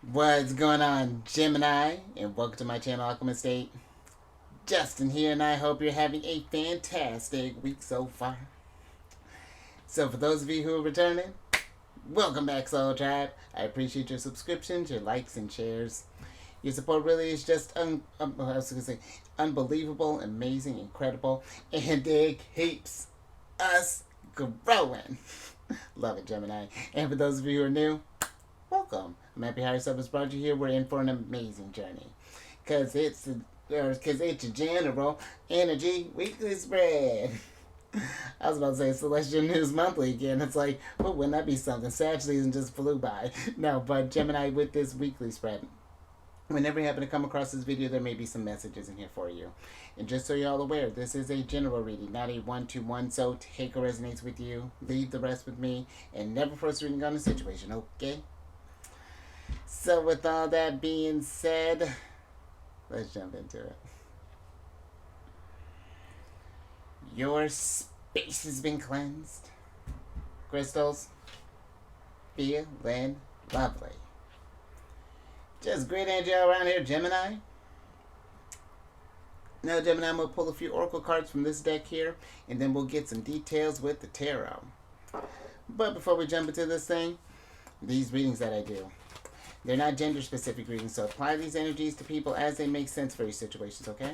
What's going on, Gemini? And welcome to my channel, Alchemist. Justin here, and I hope you're having a fantastic week so far. So, for those of you who are returning, welcome back, Soul Tribe. I appreciate your subscriptions, your likes, and shares. Your support really is just unbelievable, amazing, incredible, and it keeps us growing. Love it, Gemini. And for those of you who are new, welcome. I'm happy Higher Self has brought you here. We're in for an amazing journey. Because it's a general energy weekly spread. I was about to say Celestial News Monthly again. It's like, well, wouldn't that be something? Sag season just flew by. No, but Gemini with this weekly spread. Whenever you happen to come across this video, there may be some messages in here for you. And just so you're all aware, this is a general reading, not a one-to-one. So take what resonates with you, leave the rest with me, and never force reading on the situation, okay? So with all that being said, let's jump into it. Your space has been cleansed. Crystals, feeling lovely. Just great energy all around here, Gemini. Now, Gemini, I'm going to pull a few oracle cards from this deck here, and then we'll get some details with the tarot. But before we jump into this thing, these readings that I do, they're not gender-specific readings, so apply these energies to people as they make sense for your situations, okay?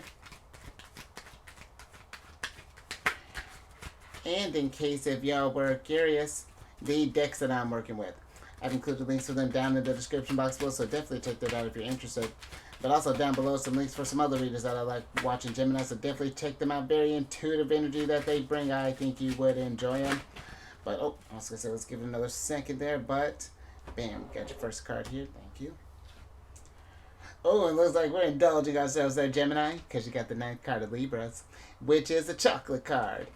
And in case if y'all were curious, the decks that I'm working with, I've included links for them down in the description box below, so definitely check that out if you're interested. But also down below some links for some other readers that I like watching Gemini, so definitely check them out. Very intuitive energy that they bring. I think you would enjoy them. But, oh, I was going to say, let's give it another second there, but bam, got your first card here. Thank you. Oh, it looks like we're indulging ourselves there, Gemini, because you got the ninth card of Libras, which is a chocolate card.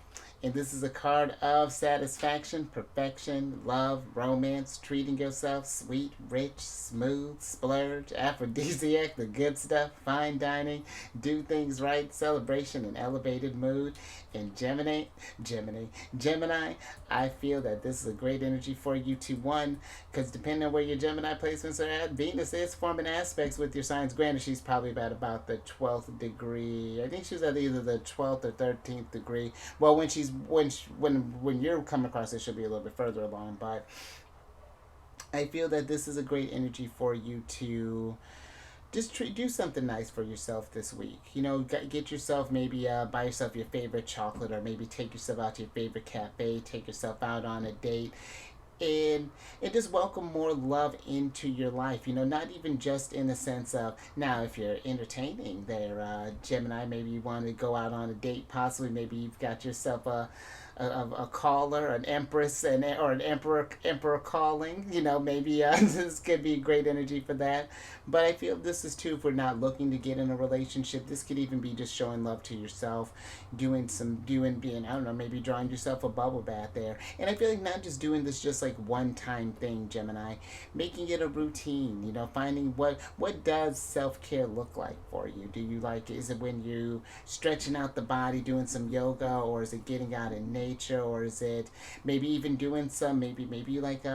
And this is a card of satisfaction, perfection, love, romance, treating yourself, sweet, rich, smooth, splurge, aphrodisiac, the good stuff, fine dining, do things right, celebration, and elevated mood. And Gemini, I feel that this is a great energy for you to, one, because depending on where your Gemini placements are at, Venus is forming aspects with your signs. Granted, she's probably at about the 12th degree. I think she's at either the 12th or 13th degree. Well, when you're coming across it, she'll be a little bit further along. But I feel that this is a great energy for you to just do something nice for yourself this week. You know, get yourself, maybe buy yourself your favorite chocolate, or maybe take yourself out to your favorite cafe, take yourself out on a date, and just welcome more love into your life. You know, not even just in the sense of, now if you're entertaining there, Gemini, maybe you want to go out on a date, possibly maybe you've got yourself a caller, an empress, or an emperor calling. You know, maybe this could be great energy for that. But I feel this is too, if we're not looking to get in a relationship, this could even be just showing love to yourself, being, I don't know, maybe drawing yourself a bubble bath there. And I feel like not just doing this just like one time thing, Gemini, making it a routine. You know, finding what does self-care look like for you. Do you like, is it when you stretching out the body, doing some yoga, or is it getting out in nature, or is it maybe even doing some, maybe you like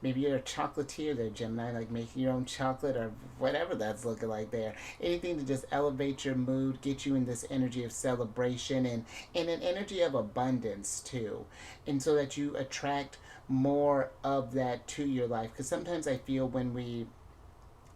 maybe you're a chocolatier there, Gemini, like making your own chocolate or whatever that's looking like there. Anything to just elevate your mood, get you in this energy of celebration, and an energy of abundance too, and so that you attract more of that to your life. Because sometimes I feel when we,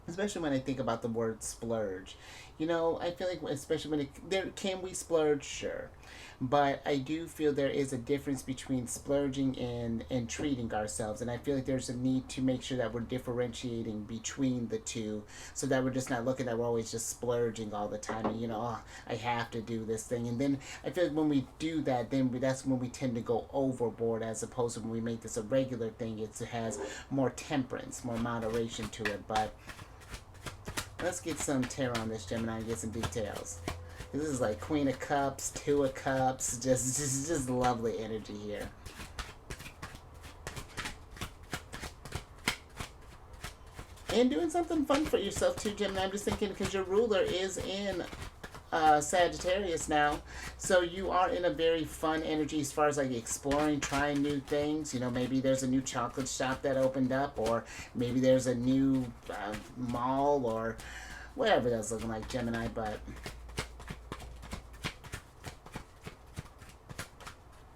especially when I think about the word splurge, you know, I feel like, especially when can we splurge? Sure. But I do feel there is a difference between splurging and treating ourselves. And I feel like there's a need to make sure that we're differentiating between the two, so that we're just not looking at, we're always just splurging all the time. And, you know, oh, I have to do this thing. And then I feel like when we do that, that's when we tend to go overboard, as opposed to when we make this a regular thing, it has more temperance, more moderation to it. But let's get some tarot on this, Gemini, and get some details. This is like Queen of Cups, Two of Cups, just lovely energy here. And doing something fun for yourself too, Gemini. I'm just thinking, because your ruler is in Sagittarius now. So you are in a very fun energy as far as like exploring, trying new things. You know, maybe there's a new chocolate shop that opened up, or maybe there's a new mall, or whatever that's looking like, Gemini. But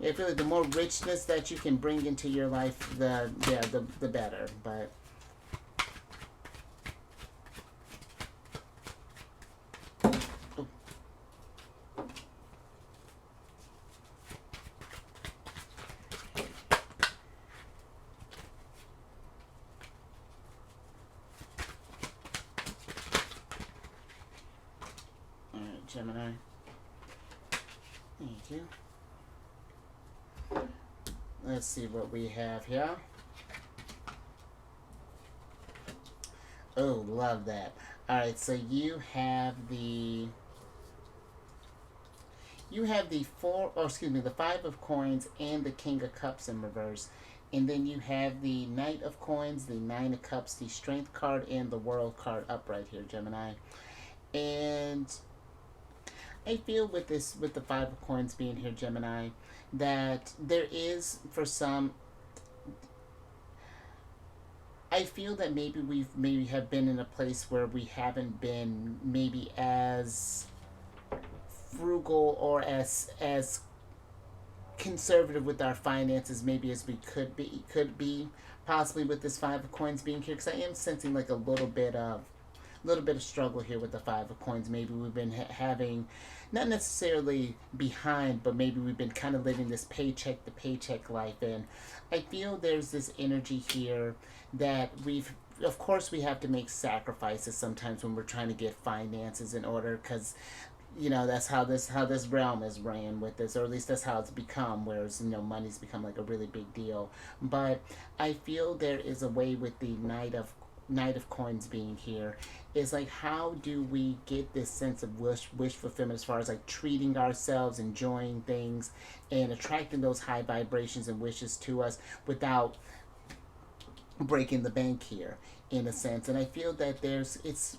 yeah, I feel like the more richness that you can bring into your life, the better. But all right, Gemini. Thank you. Let's see what we have here. Oh, love that. All right, so you have the four, oh, excuse me, the five of coins and the king of cups in reverse. And then you have the knight of coins, the nine of cups, the strength card, and the world card upright here, Gemini. And I feel with this, with the five of coins being here, Gemini, that there is, for some, I feel that maybe maybe have been in a place where we haven't been maybe as frugal or as conservative with our finances maybe as we could be possibly with this five of coins being here, because I am sensing like a little bit of struggle here with the five of coins. Maybe we've been having, not necessarily behind, but maybe we've been kind of living this paycheck to paycheck life. And I feel there's this energy here that of course we have to make sacrifices sometimes when we're trying to get finances in order, because that's how this realm is ran with this, or at least that's how it's become, whereas money's become like a really big deal. But I feel there is a way with the knight of coins being here, is like, how do we get this sense of wish fulfillment as far as like treating ourselves, enjoying things, and attracting those high vibrations and wishes to us without breaking the bank here, in a sense. And I feel that it's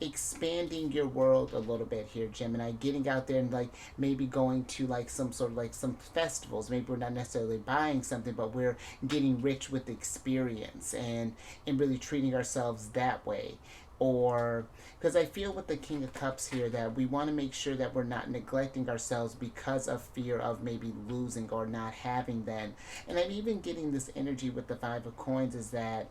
expanding your world a little bit here, Gemini, getting out there and like maybe going to like some sort of like some festivals. Maybe we're not necessarily buying something, but we're getting rich with experience and really treating ourselves that way. Or because I feel with the king of cups here that we want to make sure that we're not neglecting ourselves because of fear of maybe losing or not having then. And I'm even getting this energy with the five of coins, is that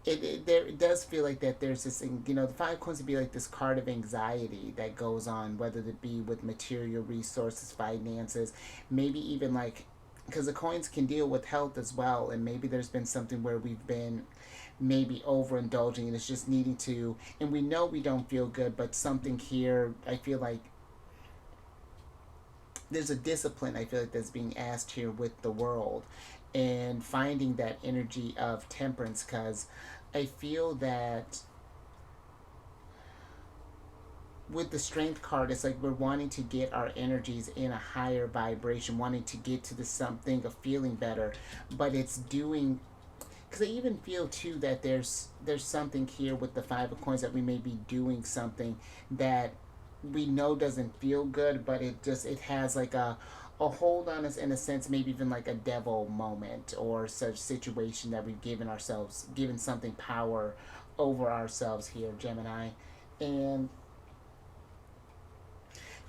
it does feel like that there's this, the five coins would be like this card of anxiety that goes on, whether it be with material resources, finances, maybe even like, because the coins can deal with health as well. And maybe there's been something where we've been maybe overindulging, and it's just needing to, and we know we don't feel good, but something here, I feel like there's a discipline, I feel like, that's being asked here with the world, and finding that energy of temperance. Because I feel that with the strength card, it's like we're wanting to get our energies in a higher vibration, wanting to get to the something of feeling better, but it's doing, because I even feel too that there's something here with the five of coins, that we may be doing something that we know doesn't feel good, but it has like a hold on us, in a sense, maybe even like a devil moment or such situation, that we've given something power over ourselves here, Gemini. And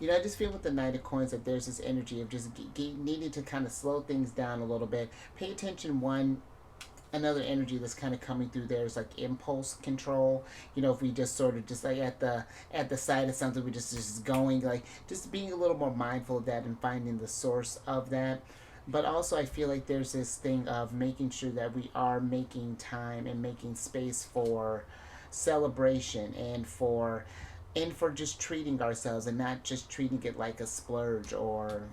I just feel with the Knight of Coins that there's this energy of just needing to kind of slow things down a little bit. Pay attention. Another energy that's kind of coming through there is like impulse control. If we just sort of just like at the side of something, we just going, like, just being a little more mindful of that and finding the source of that. But also I feel like there's this thing of making sure that we are making time and making space for celebration, and for just treating ourselves, and not just treating it like a splurge, and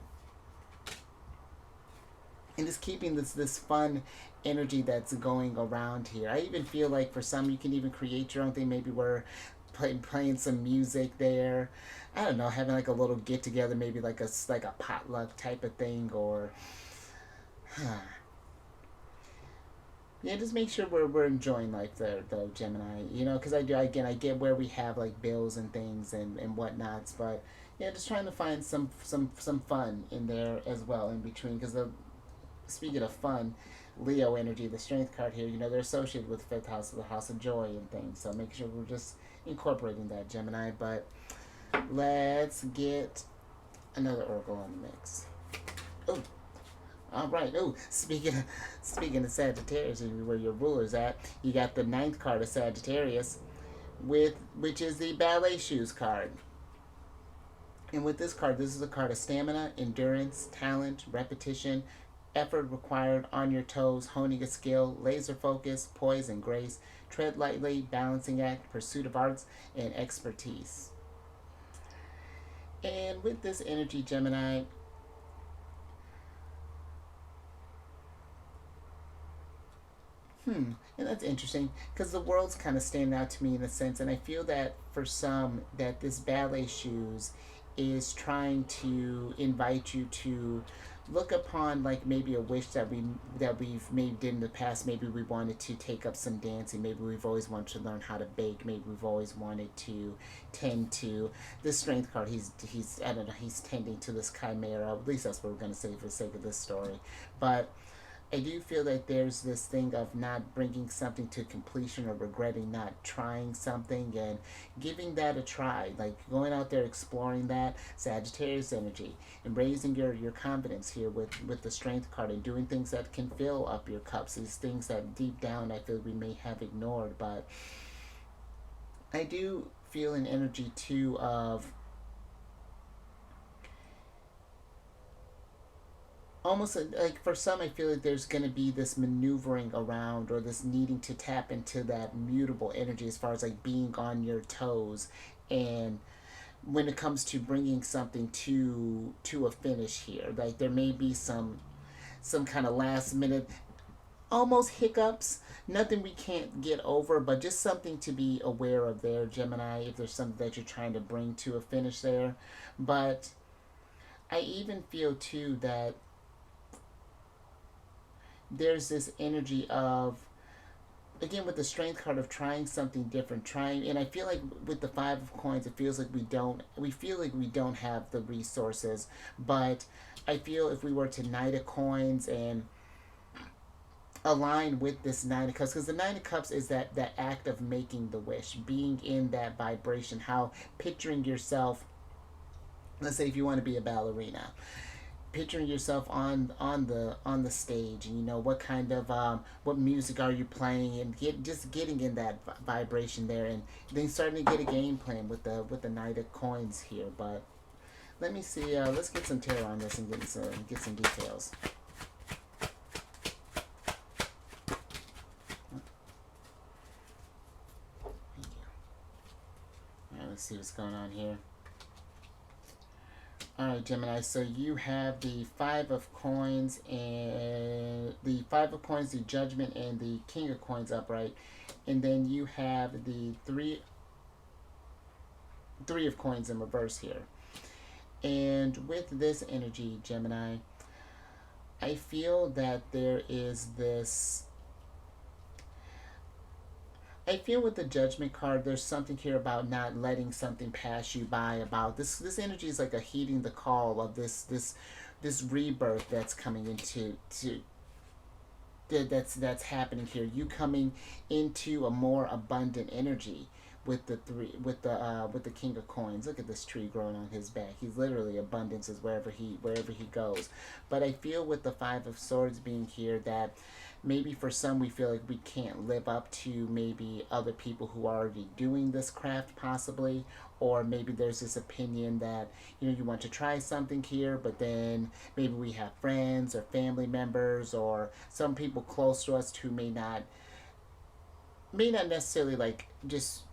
just keeping this fun energy that's going around here. I even feel like for some, you can even create your own thing. Maybe we're playing some music there. I don't know, having like a little get together, maybe like a potluck type of thing, or Yeah, just make sure we're enjoying life there, though, Gemini. You know, because I do, again, I get where we have like bills and things and whatnots, but yeah, just trying to find some fun in there as well in between. Because speaking of fun, Leo energy, the strength card here, you know, they're associated with fifth house, the house of joy and things. So make sure we're just incorporating that, Gemini. But let's get another oracle on the mix. Oh, all right. Oh, speaking of Sagittarius, where your ruler's at, you got the ninth card of Sagittarius, with which is the ballet shoes card. And with this card, this is a card of stamina, endurance, talent, repetition, effort required on your toes, honing a skill, laser focus, poise and grace, tread lightly, balancing act, pursuit of arts, and expertise. And with this energy, Gemini, and that's interesting because the world's kind of standing out to me in a sense, and I feel that for some that this ballet shoes is trying to invite you to look upon like maybe a wish that we've maybe did in the past. Maybe we wanted to take up some dancing. Maybe we've always wanted to learn how to bake. Maybe we've always wanted to tend to this strength card. He's I don't know. He's tending to this chimera. At least that's what we're gonna say for the sake of this story, but I do feel that there's this thing of not bringing something to completion or regretting not trying something and giving that a try, like going out there exploring that Sagittarius energy and raising your confidence here with the strength card and doing things that can fill up your cups, these things that deep down I feel we may have ignored. But I do feel an energy too of almost like for some I feel like there's going to be this maneuvering around or this needing to tap into that mutable energy as far as like being on your toes, and when it comes to bringing something to a finish here, like there may be some kind of last minute almost hiccups, nothing we can't get over, but just something to be aware of there, Gemini, if there's something that you're trying to bring to a finish there. But I even feel too that there's this energy of again with the strength card of trying something different, trying, and I feel like with the five of coins it feels like we feel like we don't have the resources, but I feel if we were to knight of coins and align with this nine of cups, because the nine of cups is that act of making the wish, being in that vibration, how picturing yourself, let's say if you want to be a ballerina, picturing yourself on the stage, and you know what kind of what music are you playing, and just getting in that vibration there, and then starting to get a game plan with the knight of coins here. But let me see, let's get some tarot on this and get some details. Thank you. All right, let's see what's going on here. All right, Gemini. So you have the five of coins and the Judgment, and the King of Coins upright, and then you have the three of coins in reverse here. And with this energy, Gemini, I feel that there is this. I feel with the Judgment card, there's something here about not letting something pass you by. About this energy is like a heeding the call of this rebirth that's coming into that's happening here. You coming into a more abundant energy with the with the King of Coins. Look at this tree growing on his back. He's literally abundance is wherever he goes. But I feel with the Five of Swords being here that maybe for some we feel like we can't live up to maybe other people who are already doing this craft possibly, or maybe there's this opinion that you know you want to try something here, but then maybe we have friends or family members or some people close to us who may not necessarily like just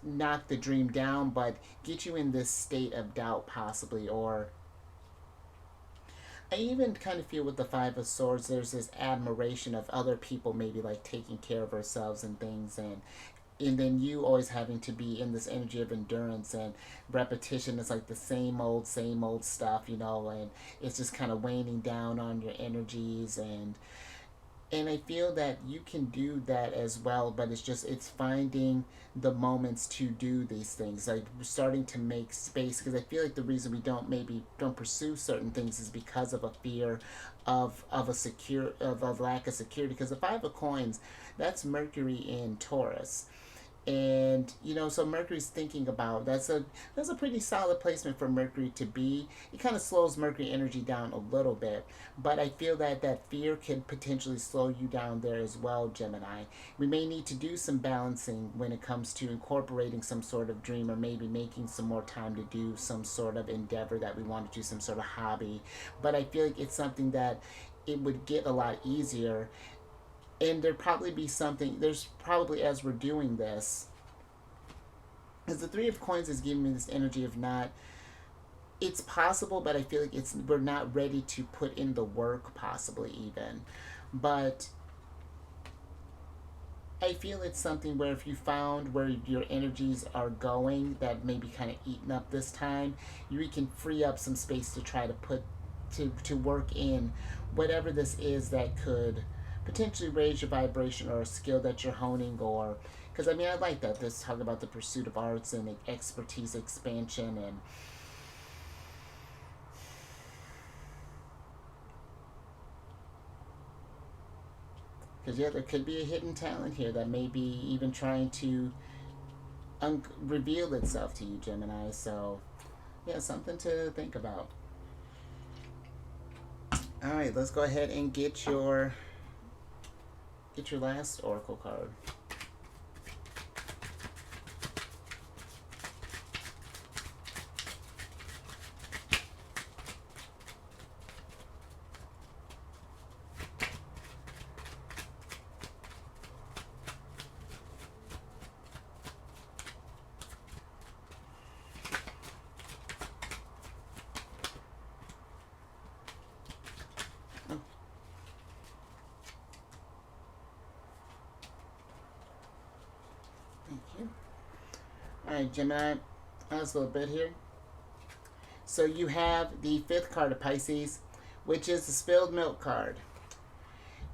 knock the dream down, but get you in this state of doubt possibly. Or I even kind of feel with the Five of Swords, there's this admiration of other people maybe like taking care of ourselves and things, and then you always having to be in this energy of endurance and repetition. It's like the same old stuff, you know, and it's just kind of waning down on your energies, And I feel that you can do that as well, but it's finding the moments to do these things, like starting to make space, because I feel like the reason we don't pursue certain things is because of a fear of lack of security, because the 5 of coins, that's Mercury in Taurus. And so Mercury's thinking about, that's a pretty solid placement for Mercury to be. It kind of slows Mercury energy down a little bit, but I feel that that fear can potentially slow you down there as well, Gemini. We may need to do some balancing when it comes to incorporating some sort of dream, or maybe making some more time to do some sort of endeavor that we want to do, some sort of hobby. But I feel like it's something that it would get a lot easier. And there's probably, as we're doing this, as the 3 of coins is giving me this energy of not, it's possible, but I feel like we're not ready to put in the work, possibly even. But I feel it's something where if you found where your energies are going that may be kind of eaten up this time, you can free up some space to try to work in whatever this is that could potentially raise your vibration, or a skill that you're honing, or because I mean, I like that this talk about the pursuit of arts and expertise expansion. And because yeah, there could be a hidden talent here that may be even trying to reveal itself to you, Gemini. So yeah, something to think about. All right, let's go ahead and get your last oracle card. Thank you. All right, Gemini. That's a little bit here. So you have the 5th card of Pisces, which is the spilled milk card.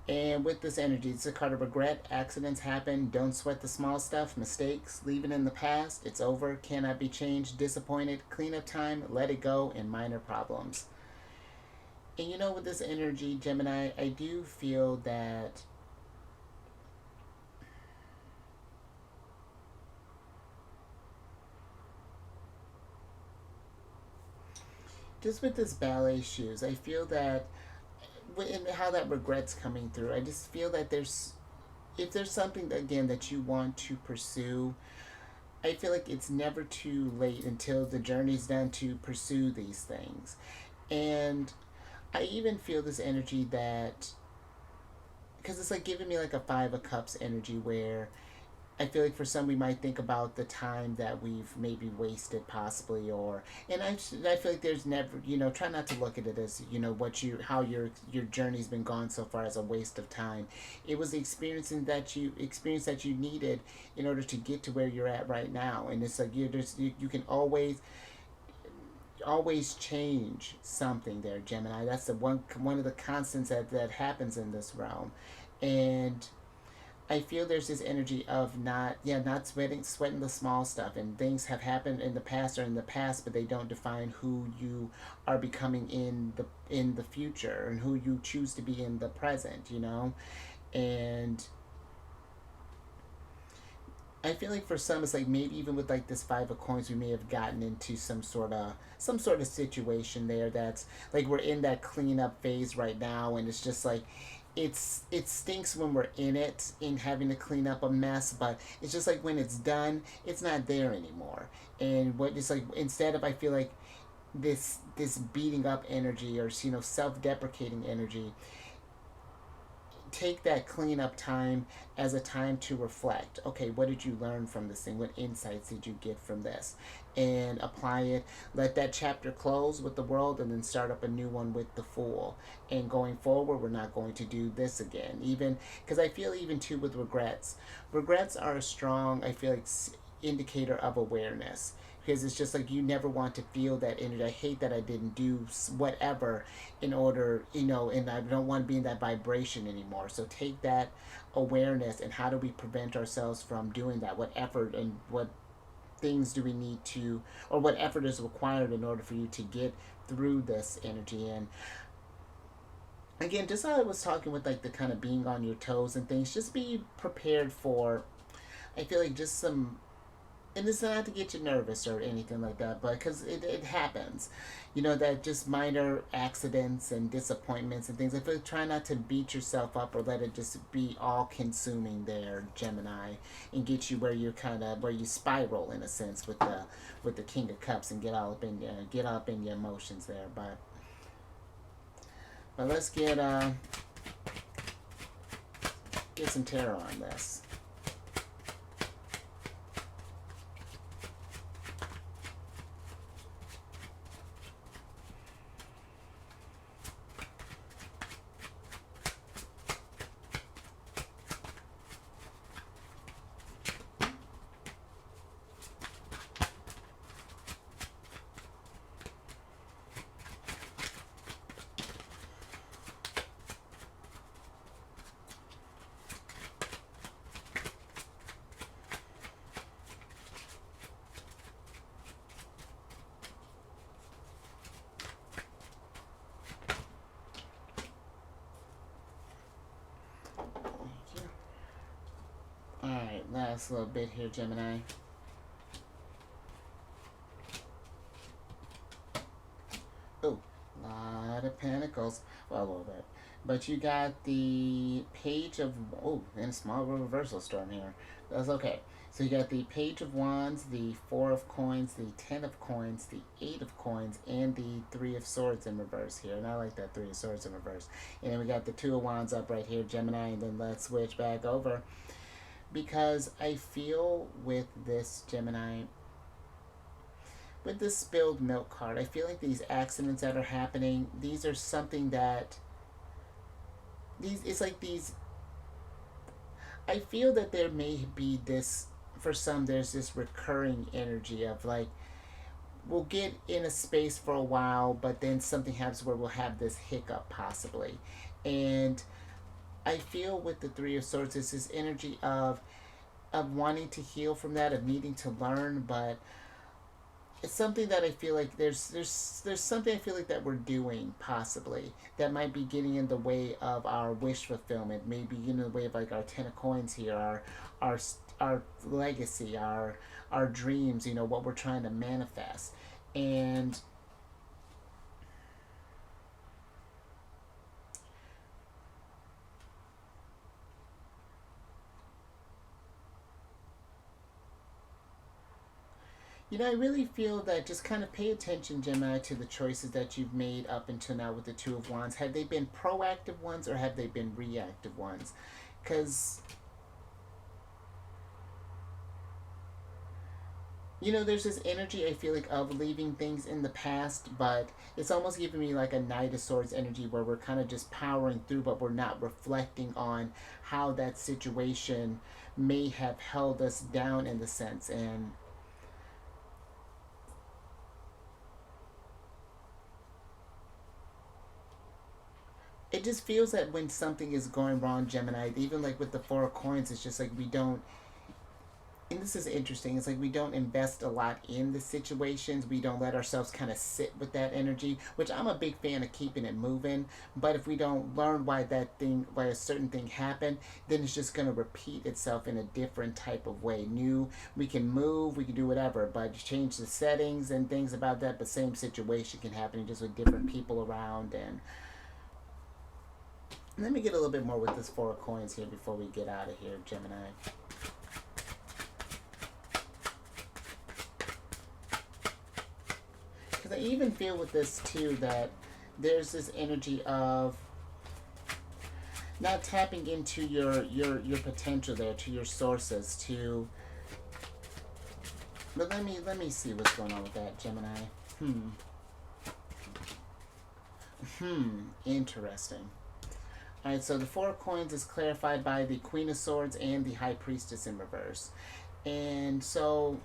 And with this energy, it's a card of regret. Accidents happen. Don't sweat the small stuff. Mistakes, leave it in the past. It's over. Cannot be changed. Disappointed. Cleanup time. Let it go. And minor problems. And with this energy, Gemini, I do feel that just with this ballet shoes, I feel that, and how that regret's coming through, I just feel that if there's something, again, that you want to pursue, I feel like it's never too late until the journey's done to pursue these things. And I even feel this energy that, because it's like giving me like a 5 of cups energy, where I feel like for some we might think about the time that we've maybe wasted, possibly, or, and I feel like there's never, try not to look at it as, how your journey's been gone so far as a waste of time. It was the experience that you needed in order to get to where you're at right now. And it's like you can always change something there, Gemini. That's the one of the constants that happens in this realm. And I feel there's this energy of not sweating the small stuff, and things have happened in the past, but they don't define who you are becoming in the future, and who you choose to be in the present. And I feel like for some, it's like maybe even with like this 5 of coins, we may have gotten into some sort of situation there that's like we're in that cleanup phase right now, and it's just like it stinks when we're in it, in having to clean up a mess, but it's just like when it's done, it's not there anymore. And what it's like, instead of, I feel like this beating up energy, or self-deprecating energy, take that cleanup time as a time to reflect. Okay, what did you learn from this thing? What insights did you get from this? And apply it. Let that chapter close with the world, and then start up a new one with the Fool. And going forward, we're not going to do this again. Even because I feel, even too, with regrets are a strong, I feel like, indicator of awareness. because it's just like you never want to feel that energy. I hate that I didn't do whatever in order, and I don't want to be in that vibration anymore. So take that awareness, and how do we prevent ourselves from doing that? What effort and what things do we need to, or what effort is required in order for you to get through this energy? And again, just how I was talking with like the kind of being on your toes and things, just be prepared for, I feel like, just some, and it's not to get you nervous or anything like that, but because it happens, that just minor accidents and disappointments and things. I feel like try not to beat yourself up or let it just be all consuming there, Gemini, and get you where you're kind of, where you spiral in a sense with the King of Cups and get all up in your emotions there. But let's get some tarot on this. Alright, last little bit here, Gemini. Oh, a lot of pentacles. Well, a little bit. But you got the Page of... Oh, and a small reversal storm here. That's okay. So you got the Page of Wands, the Four of Coins, the Ten of Coins, the Eight of Coins, and the Three of Swords in reverse here. And I like that Three of Swords in reverse. And then we got the Two of Wands up right here, Gemini. And then let's switch back over. Because I feel with this, Gemini, with this spilled milk card, I feel like these accidents that are happening, these are something that, it's like these, I feel that there may be this, for some, there's this recurring energy of like, we'll get in a space for a while, but then something happens where we'll have this hiccup possibly. And I feel with the Three of Swords, it's this energy of wanting to heal from that, of needing to learn, but it's something that I feel like there's something I feel like that we're doing possibly that might be getting in the way of our wish fulfillment, maybe in the way of like our Ten of Coins here, our legacy, our dreams, what we're trying to manifest. And I really feel that just kind of pay attention, Gemini, to the choices that you've made up until now with the Two of Wands. Have they been proactive ones or have they been reactive ones? Because, there's this energy I feel like of leaving things in the past, but it's almost giving me like a Knight of Swords energy where we're kind of just powering through, but we're not reflecting on how that situation may have held us down in the sense. And it just feels that when something is going wrong, Gemini, even like with the Four of Coins, it's just like we don't, and this is interesting, it's like we don't invest a lot in the situations. We don't let ourselves kind of sit with that energy, which I'm a big fan of keeping it moving. But if we don't learn why a certain thing happened, then it's just going to repeat itself in a different type of way. We can move, we can do whatever, but change the settings and things about that, but same situation can happen just with different people around. And let me get a little bit more with this Four of Coins here before we get out of here, Gemini. Because I even feel with this too that there's this energy of not tapping into your potential there, to your sources, to. But let me see what's going on with that, Gemini. Interesting. Alright, so the Four of Coins is clarified by the Queen of Swords and the High Priestess in reverse. And so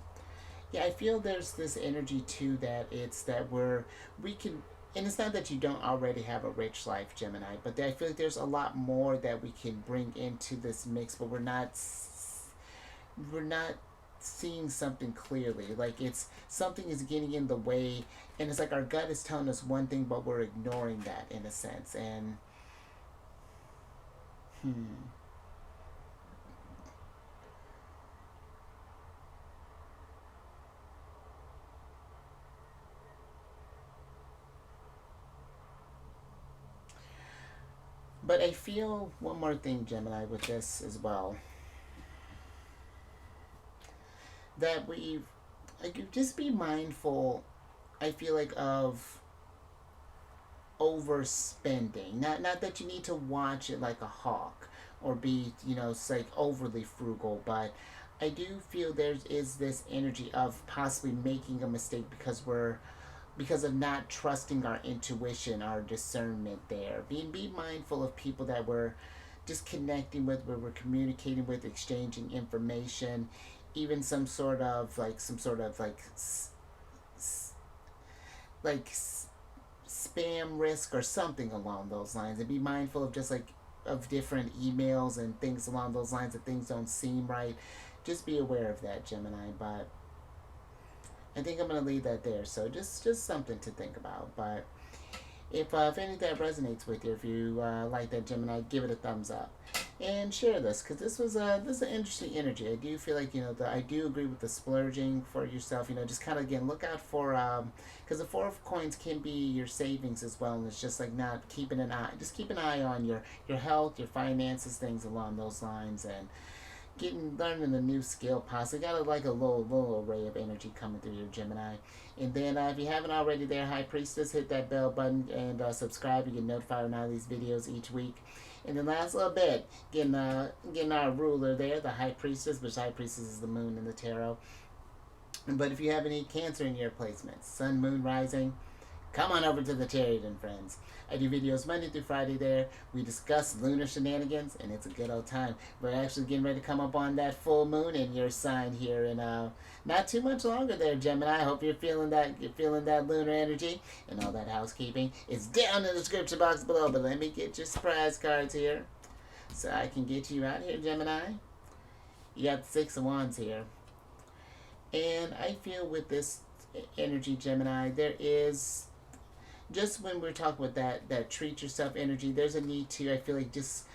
Yeah, I feel there's this energy too that it's that we can, and it's not that you don't already have a rich life, Gemini, but I feel like there's a lot more that we can bring into this mix, but we're not seeing something clearly. Like it's something is getting in the way, and it's like our gut is telling us one thing, but we're ignoring that in a sense. And hmm. But I feel one more thing, Gemini, with this as well, that we like just be mindful. I feel like of overspending. Not that you need to watch it like a hawk or be, like overly frugal, but I do feel there is this energy of possibly making a mistake because of not trusting our intuition, our discernment there. Be mindful of people that we're just connecting with, where we're communicating with, exchanging information, even some sort of like spam risk or something along those lines, and be mindful of just like of different emails and things along those lines that things don't seem right. Just be aware of that, Gemini. But I think I'm gonna leave that there. So just something to think about. But if any of that resonates with you, if you like that, Gemini, give it a thumbs up and share this, because this is an interesting energy. I do feel like I do agree with the splurging for yourself. Just kind of again look out for because the Four of Coins can be your savings as well, and it's just like not keeping an eye. Just keep an eye on your health, your finances, things along those lines, and learning a new skill. Possibly got like a little array of energy coming through your Gemini. And then if you haven't already there, High Priestess, hit that bell button and subscribe. You get notified when I release videos each week. And then last little bit, getting our ruler there, the High Priestess, which High Priestess is the moon in the tarot. But if you have any Cancer in your placements, Sun, Moon, Rising, come on over to the Tarot Friends. I do videos Monday through Friday there. We discuss lunar shenanigans, and it's a good old time. We're actually getting ready to come up on that full moon in your sign here, and not too much longer there, Gemini. I hope you're feeling that. You're feeling that lunar energy, and all that housekeeping is down in the description box below. But let me get your surprise cards here, so I can get you out here, Gemini. You got the Six of Wands here, and I feel with this energy, Gemini, there is just when we're talking with that treat yourself energy, there's a need to, I feel like, just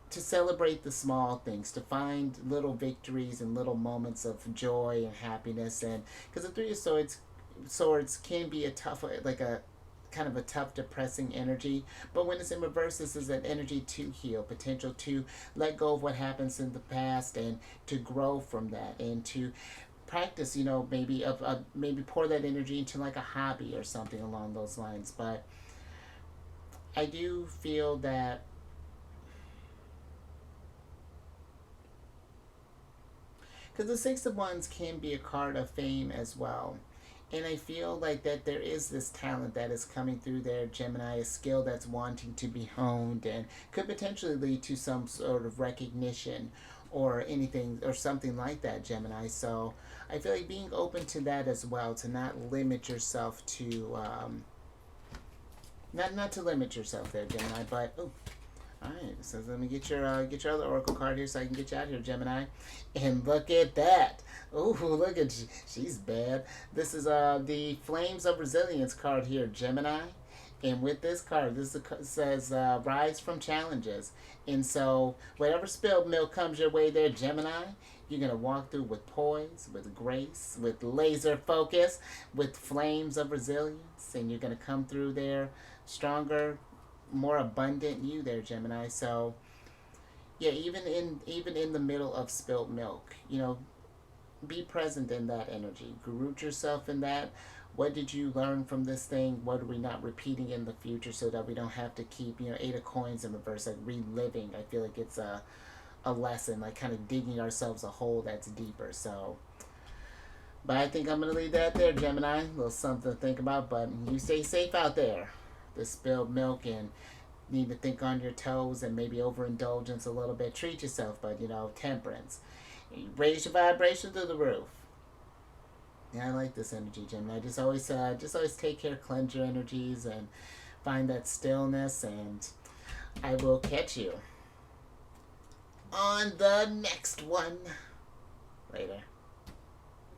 to celebrate the small things, to find little victories and little moments of joy and happiness. And because the Three of Swords can be a tough, like a kind of a tough, depressing energy. But when it's in reverse, this is an energy to heal, potential to let go of what happens in the past and to grow from that, and to practice, maybe pour that energy into like a hobby or something along those lines. But I do feel that because the Six of Wands can be a card of fame as well. And I feel like that there is this talent that is coming through there, Gemini, a skill that's wanting to be honed and could potentially lead to some sort of recognition or anything or something like that, Gemini. So I feel like being open to that as well, to not limit yourself to not to limit yourself there, Gemini. But all right, so let me get your other oracle card here, so I can get you out here, Gemini. And look at that. Ooh, look at she's bad. This is the Flames of Resilience card here, Gemini. And with this card, says rise from challenges. And so whatever spilled milk comes your way there, Gemini, you're going to walk through with poise, with grace, with laser focus, with flames of resilience. And you're going to come through there stronger, more abundant you there, Gemini. So yeah, even in the middle of spilled milk, be present in that energy. Root yourself in that. What did you learn from this thing? What are we not repeating in the future, so that we don't have to keep, Eight of Coins in reverse, like reliving. I feel like it's a lesson, like kind of digging ourselves a hole that's deeper. So, but I think I'm going to leave that there, Gemini. A little something to think about, but you stay safe out there. The spilled milk, and need to think on your toes, and maybe overindulgence a little bit. Treat yourself, but temperance. Raise your vibration through the roof. Yeah, I like this energy, Gemini. Just always take care, cleanse your energies, and find that stillness. And I will catch you on the next one. Later.